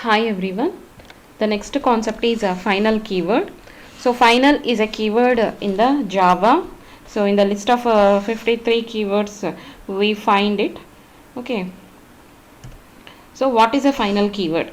Hi everyone. The next concept is a final keyword. So final is a keyword in the Java. So in the list of 53 keywords we find it. Okay. So what is a final keyword?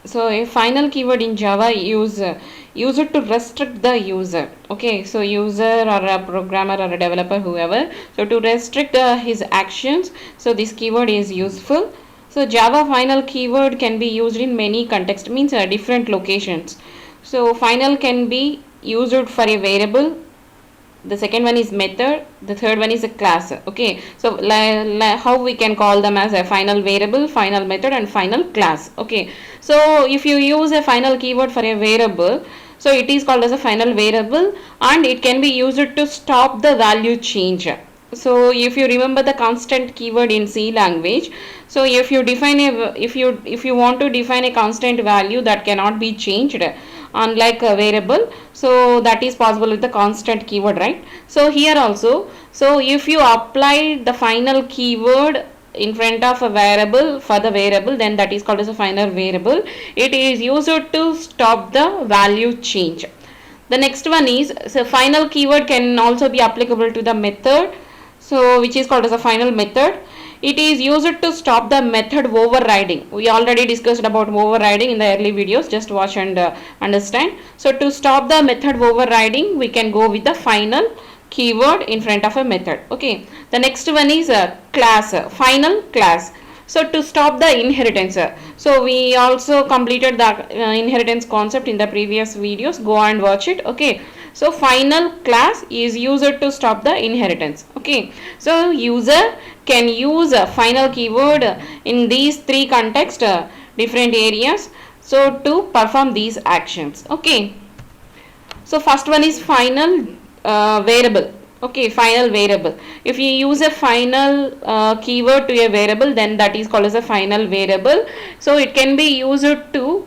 So a final keyword in Java use it to restrict the user. Okay. So user or a programmer or a developer, whoever. So to restrict his actions. So this keyword is useful. So Java final keyword can be used in many contexts, means different locations. So final can be used for a variable. The second one is method. The third one is a class. Okay. So how we can call them as a final variable, final method, and final class. Okay. So if you use a final keyword for a variable, so it is called as a final variable, and it can be used to stop the value change. So if you remember the constant keyword in C language, so if you define a if you want to define a constant value that cannot be changed, unlike a variable, so that is possible with the constant keyword, right? So here also, so if you apply the final keyword in front of a variable for the variable, then that is called as a final variable. It is used to stop the value change. The next one is, so final keyword can also be applicable to the method, so which is called as a final method. It is used to stop the method overriding. We already discussed about overriding in the early videos, just watch and understand. So to stop the method overriding, we can go with the final keyword in front of a method. Okay, the next one is a class, final class. So to stop the inheritance, so we also completed the inheritance concept in the previous videos. Go and watch it. Okay. So final class is used to stop the inheritance. Okay. So user can use a final keyword in these three contexts, different areas. So to perform these actions. Okay. So first one is final variable. Okay, final variable. If you use a final keyword to a variable, then that is called as a final variable. So it can be used to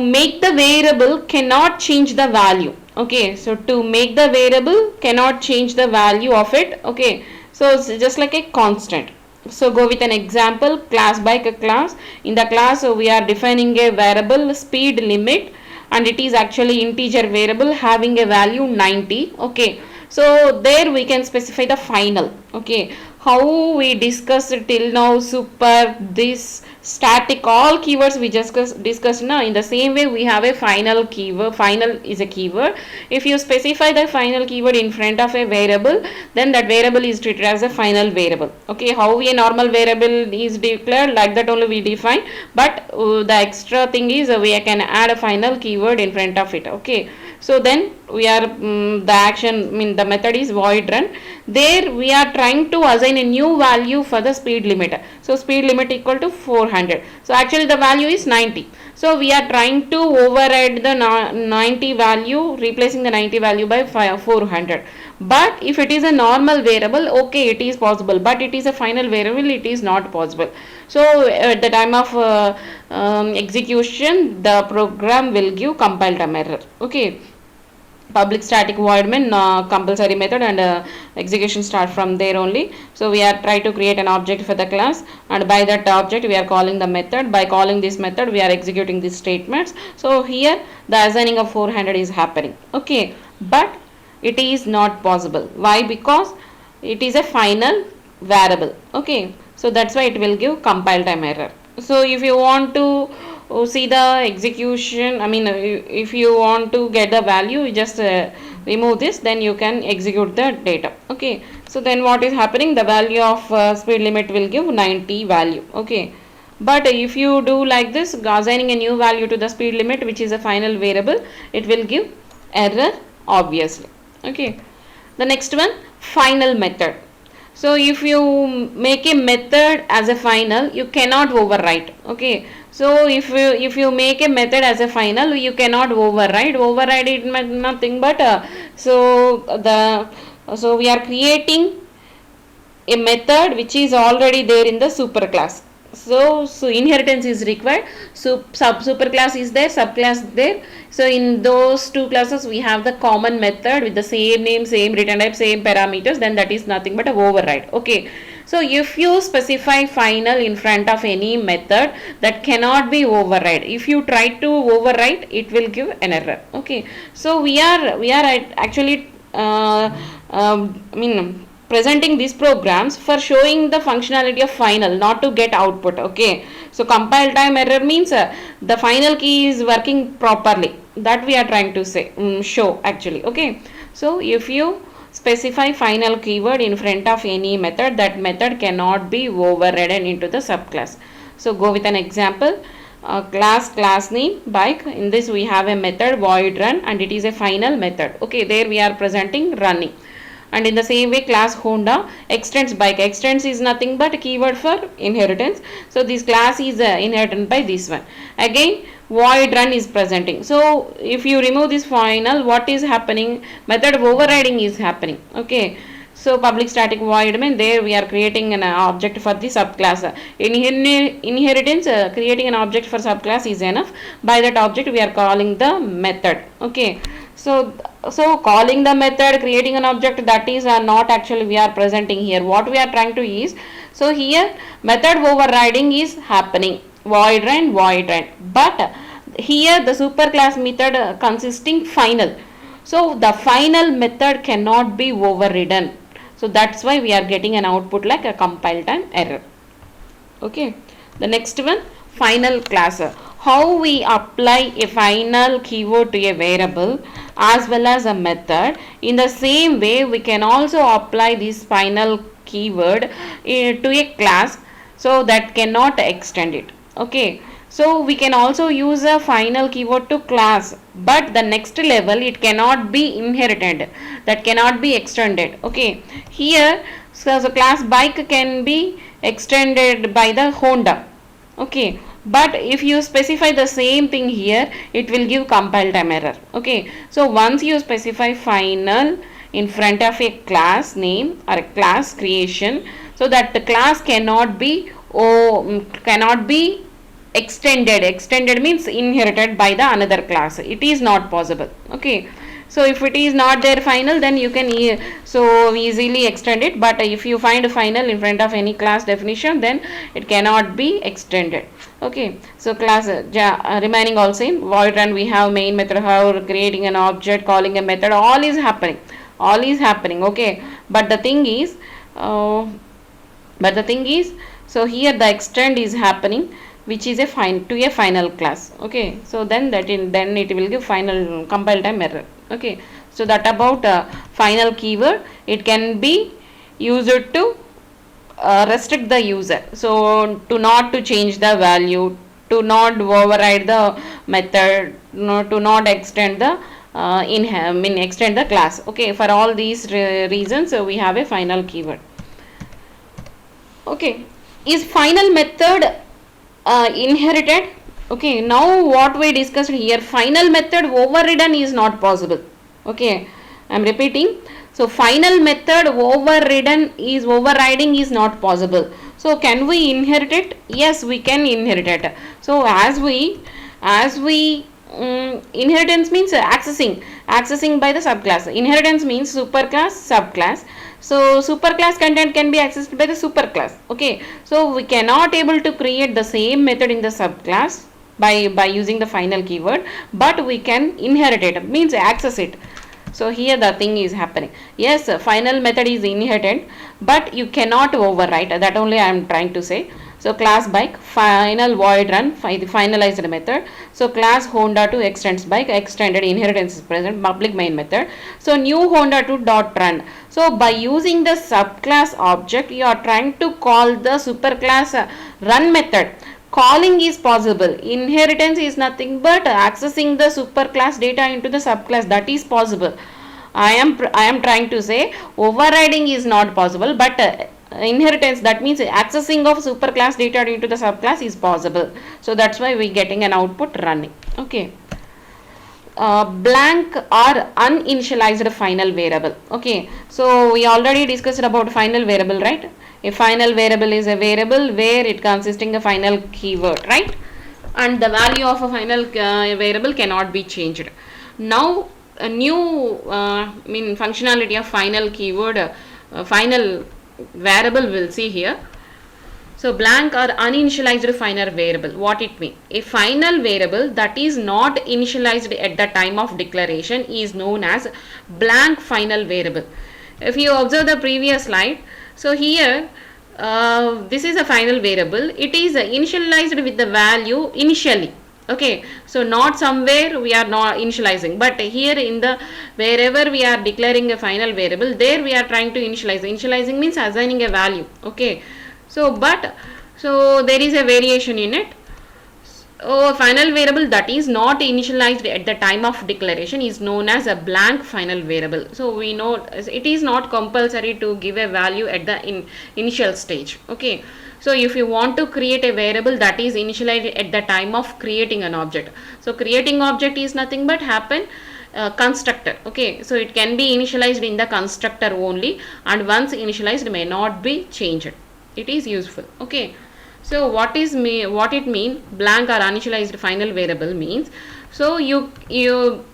make the variable cannot change the value. Okay, so to make the variable cannot change the value of it. Okay, so it's just like a constant. So go with an example, class by class. In the class, we are defining a variable speed limit, and it is actually integer variable having a value 90. Okay, so there we can specify the final. Okay, how we discussed till now, super, this, static, all keywords we just discussed now. In the same way, we have a final keyword. Final is a keyword. If you specify the final keyword in front of a variable, then that variable is treated as a final variable. Okay, how a normal variable is declared, like that only we define, but the extra thing is we can add a final keyword in front of it. Okay, so then we are the action, the method is void run. There we are trying to assign a new value for the speed limit. So speed limit equal to 400. So actually the value is 90. So we are trying to override the 90 value, replacing the 90 value by 400. But if it is a normal variable, okay, it is possible. But it is a final variable, it is not possible. So at the time of execution, the program will give compile time error. Okay, public static void main compulsory method, and execution start from there only. So we are try to create an object for the class, and by that object we are calling the method. By calling this method, we are executing these statements. So here the assigning of 400 is happening. Okay, but it is not possible. Why? Because it is a final variable. Okay, so that's why it will give compile time error. So if you want to see the execution, if you want to get the value, you just remove this, then you can execute the data. Okay, so then what is happening, the value of speed limit will give 90 value. Okay, but if you do like this, assigning a new value to the speed limit, which is a final variable, it will give error obviously. Okay, the next one, final method. So if you make a method as a final, you cannot overwrite. Okay, so if you make a method as a final, you cannot override. Override it nothing but so we are creating a method which is already there in the superclass. So inheritance is required. So superclass is there, subclass there. So in those two classes we have the common method with the same name, same return type, same parameters. Then that is nothing but a override. Okay. So if you specify final in front of any method, that cannot be override. If you try to override, it will give an error. Okay, so we are actually presenting these programs for showing the functionality of final, not to get output. Okay, so compile time error means the final key is working properly, that we are trying to say, show actually. Okay, so if you specify final keyword in front of any method, that method cannot be overridden into the subclass. So go with an example. Class name bike, in this we have a method void run, and it is a final method. Okay, there we are presenting running. And in the same way, class Honda extends bike. Extends is nothing but a keyword for inheritance. So this class is inherited by this one. Again, void run is presenting. So if you remove this final, what is happening? Method of overriding is happening. Okay. So public static void mean there we are creating an object for the subclass. Inheritance, creating an object for subclass is enough. By that object we are calling the method. Okay. So calling the method, creating an object, that is not actually we are presenting here. What we are trying to is, so here method overriding is happening, void run. But here the superclass method consisting final. So the final method cannot be overridden. So that's why we are getting an output like a compile time error. Okay. The next one, final class. How we apply a final keyword to a variable as well as a method. In the same way, we can also apply this final keyword to a class, so that cannot extend it. Okay. So we can also use a final keyword to class, but the next level it cannot be inherited, that cannot be extended. Okay, here so class bike can be extended by the Honda. Okay, but if you specify the same thing here, it will give compile time error. Okay, so once you specify final in front of a class name or a class creation, so that the class cannot be extended means inherited by the another class, it is not possible. Okay, so if it is not there final, then you can so easily extend it, but if you find a final in front of any class definition, then it cannot be extended. Okay, so class remaining all same. Void run, we have main method, how creating an object, calling a method, all is happening. Okay, but the thing is so here the extend is happening, which is a final class. Okay, so then it will give final compile time error. Okay, so that about final keyword, it can be used to restrict the user, so to not to change the value, to not override the method, to not extend the extend the class. Okay, for all these reasons, we have a final keyword. Okay, is final method inherited? Okay, now what we discussed here, final method overridden is not possible. Okay, I am repeating. So final method overriding is not possible. So can we inherit it? Yes, we can inherit it. So as we inheritance means accessing by the subclass. Inheritance means superclass, subclass. So superclass content can be accessed by the superclass. Okay, so we cannot able to create the same method in the subclass by using the final keyword, but we can inherit it, means access it. So here the thing is happening. Yes, final method is inherited, but you cannot overwrite. That only I am trying to say. So class bike, final void run, finalized method. So class Honda 2 extends bike, extended inheritance is present, public main method. So new Honda 2 dot run. So by using the subclass object, you are trying to call the superclass run method. Calling is possible. Inheritance is nothing but accessing the superclass data into the subclass. That is possible. I am trying to say overriding is not possible, but inheritance, that means accessing of superclass data into the subclass is possible. So that's why we getting an output running. Okay. Blank or uninitialized final variable. Okay, so we already discussed about final variable, right? A final variable is a variable where it consisting a final keyword, right? And the value of a final variable cannot be changed. Now a new functionality of final keyword, final variable we'll see here. So blank or uninitialized final variable, what it means? A final variable that is not initialized at the time of declaration is known as blank final variable. If you observe the previous slide, so here this is a final variable. It is initialized with the value initially. Okay, so not somewhere we are not initializing, but here in the wherever we are declaring a final variable, there we are trying to initialize. Initializing means assigning a value. Okay, so there is a variation in it. So a final variable that is not initialized at the time of declaration is known as a blank final variable. So we know it is not compulsory to give a value at the initial stage. Okay, so if you want to create a variable that is initialized at the time of creating an object, so creating object is nothing but happen constructor. Okay, so it can be initialized in the constructor only, and once initialized may not be changed. It is useful. Okay, so what it mean blank or uninitialized final variable means, so you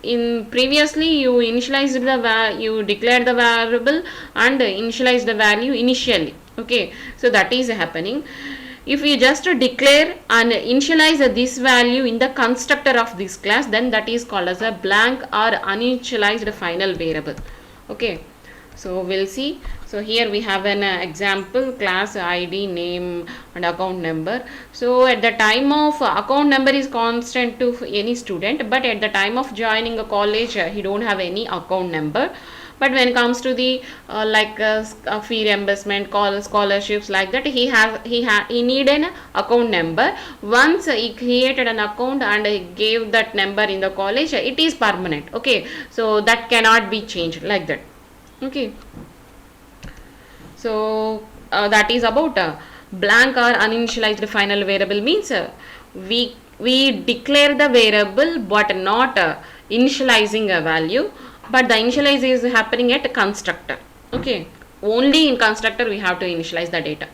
in previously you initialized the you declared the variable and initialized the value initially. Okay, so that is happening. If you just declare and initialize this value in the constructor of this class, then that is called as a blank or uninitialized final variable. Okay, so we'll see. So here we have an example class ID, name and account number. So at the time of account number is constant to any student, but at the time of joining a college he don't have any account number. But when it comes to the fee reimbursement, scholarships like that, he need an account number. Once he created an account and gave that number in the college, it is permanent. Okay, so that cannot be changed like that. Okay, so that is about blank or uninitialized final variable means we declare the variable but not initializing a value, but the initialize is happening at constructor. Okay, only in constructor we have to initialize the data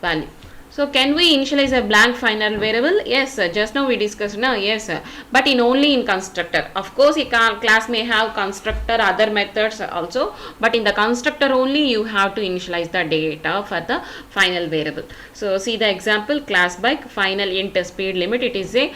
value. So can we initialize a blank final variable? Yes, just now we discussed now. Yes, but only in constructor. Of course, a class may have constructor, other methods also, but in the constructor only you have to initialize the data for the final variable. So see the example, class by final int speed limit. It is a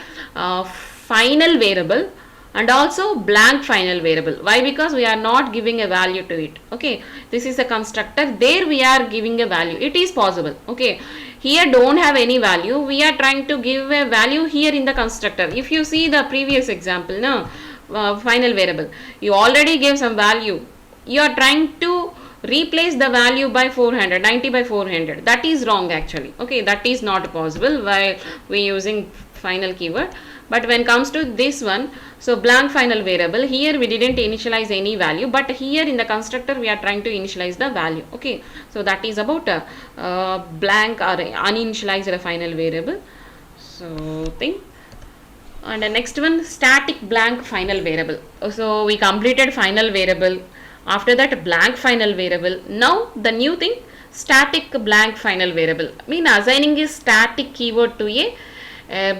final variable and also blank final variable. Why? Because we are not giving a value to it. Okay, this is a constructor, there we are giving a value. It is possible. Okay, here don't have any value, we are trying to give a value here in the constructor. If you see the previous example, now final variable, you already gave some value, you are trying to replace the value by 400, 90 by 400. That is wrong actually. Okay, that is not possible while we using final keyword. But when comes to this one, so blank final variable, here we didn't initialize any value, but here in the constructor we are trying to initialize the value. Okay, so that is about blank or uninitialized final variable. So thing. And the next one, static blank final variable. So we completed final variable, after that blank final variable. Now the new thing, static blank final variable, mean assigning a static keyword to a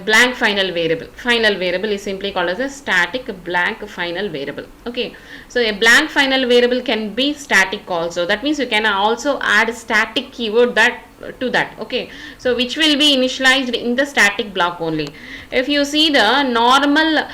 blank final variable. Final variable is simply called as a static blank final variable. Okay, so a blank final variable can be static also. That means you can also add static keyword to that. Okay, so which will be initialized in the static block only. If you see the normal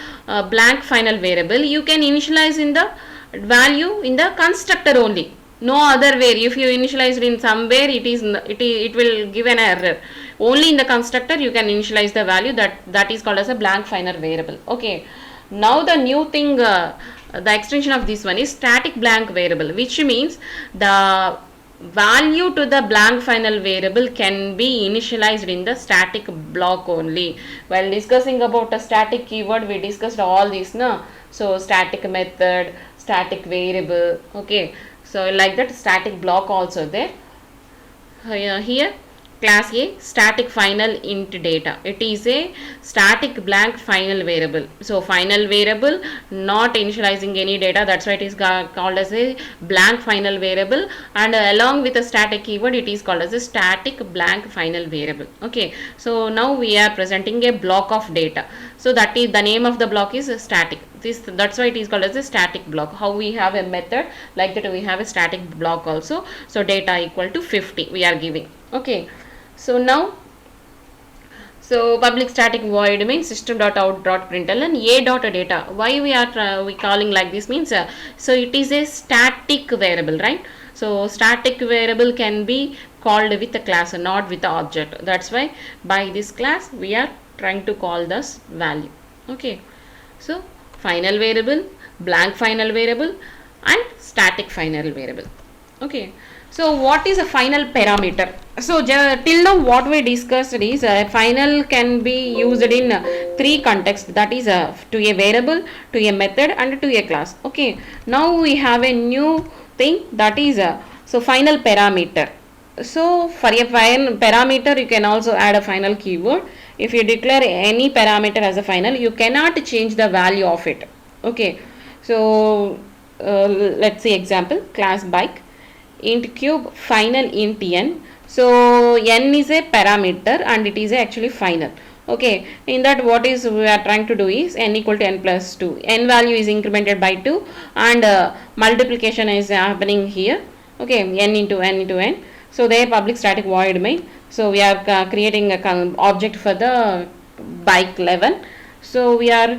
blank final variable, you can initialize in the value in the constructor only. No other way. If you initialize it in somewhere, it will give an error. Only in the constructor you can initialize the value, that is called as a blank final variable. Okay, now the new thing, the extension of this one is static blank variable, which means the value to the blank final variable can be initialized in the static block only. While discussing about a static keyword, we discussed all this, no? So static method, static variable. Okay, so like that, static block also there. Here class A static final int data. It is a static blank final variable. So final variable not initializing any data, that's why it is called as a blank final variable, and along with a static keyword it is called as a static blank final variable. Okay, so now we are presenting a block of data. So that is the name of the block is static. That's why it is called as a static block. How we have a method like that, we have a static block also. So data equal to 50 we are giving. Okay, so now, so public static void means system.out.println a.data. Why we are we calling like this means so it is a static variable, right? So static variable can be called with a class, not with the object. That's why by this class we are trying to call this value. Okay, so final variable, blank final variable, and static final variable. Okay, so what is a final parameter? So till now what we discussed is final can be used in three contexts, that is to a variable, to a method, and to a class. Okay, now we have a new thing, that is so final parameter. So for a final parameter you can also add a final keyword. If you declare any parameter as a final, you cannot change the value of it. Okay, so let's see example, class bike int cube final int n. So n is a parameter and it is actually final. Okay, in that what is we are trying to do is n equal to n plus 2. N value is incremented by 2 and multiplication is happening here. Okay, n into n. So there public static void main. So we are creating a object for the bike 11. So we are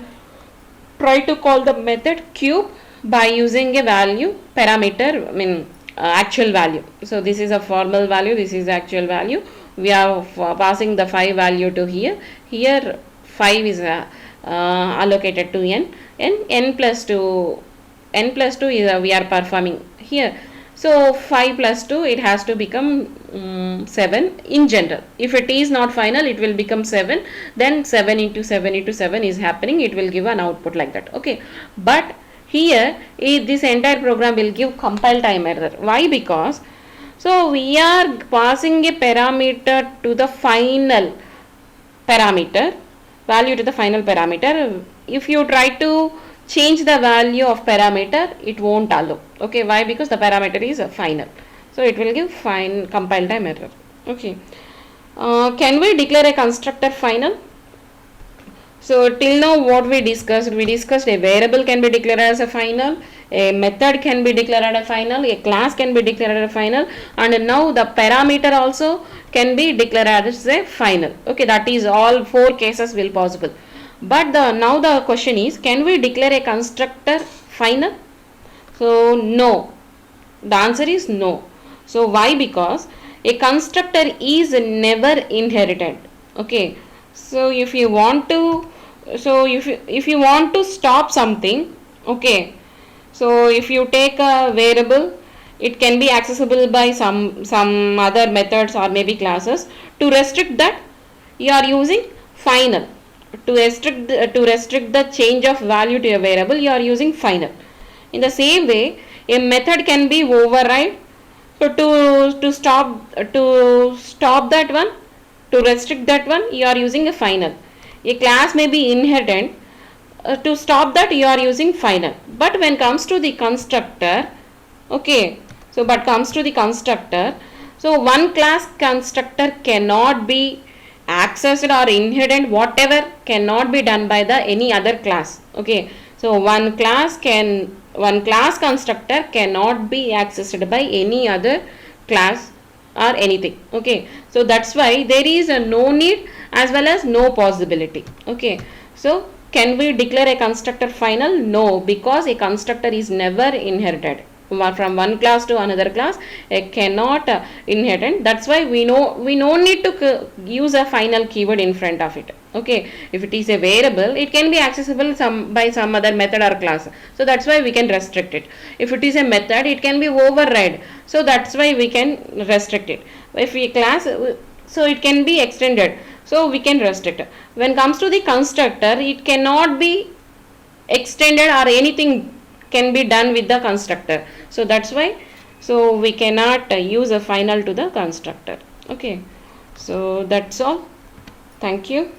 try to call the method cube by using a value parameter, actual value. So this is a formal value, this is actual value. We are passing the 5 value to here. Here 5 is allocated to n plus 2 is we are performing here. So 5 plus 2 it has to become 7 in general. If it is not final it will become 7, then 7 into 7 into 7 is happening, it will give an output like that. Okay, but here this entire program will give compile time error. Why? Because so we are passing a parameter to the final parameter, value to the final parameter. If you try to change the value of parameter, it won't allow. Okay, why? Because the parameter is final, so it will give fine compile time error. Okay, can we declare a constructor final? So till now what we discussed a variable can be declared as a final, a method can be declared as a final, a class can be declared as a final, and now the parameter also can be declared as a final. Okay, that is all 4 cases will possible. But now the question is, can we declare a constructor final? So no, the answer is no. So why? Because a constructor is never inherited. Okay, so if you want to stop something, okay, so if you take a variable, it can be accessible by some other methods or maybe classes. To restrict that, you are using final. To restrict the change of value to a variable, you are using final. In the same way, a method can be override. So to stop that one, to restrict that one, you are using a final. A class may be inherent. To stop that, you are using final. But when comes to the constructor, okay, so so one class constructor cannot be accessed or inherent, whatever cannot be done by the any other class. Okay, so one class constructor cannot be accessed by any other class or anything. Okay, so that's why there is a no need as well as no possibility. Okay, so can we declare a constructor final? No, because a constructor is never inherited from one class to another class. It cannot inherit. That's why we no need to use a final keyword in front of it. Okay, if it is a variable, it can be accessible by some other method or class, so that's why we can restrict it. If it is a method, it can be override, so that's why we can restrict it. If we class, so it can be extended, so we can restrict it. When comes to the constructor, it cannot be extended or anything can be done with the constructor, so that's why we cannot use a final to the constructor. Okay, So that's all. Thank you.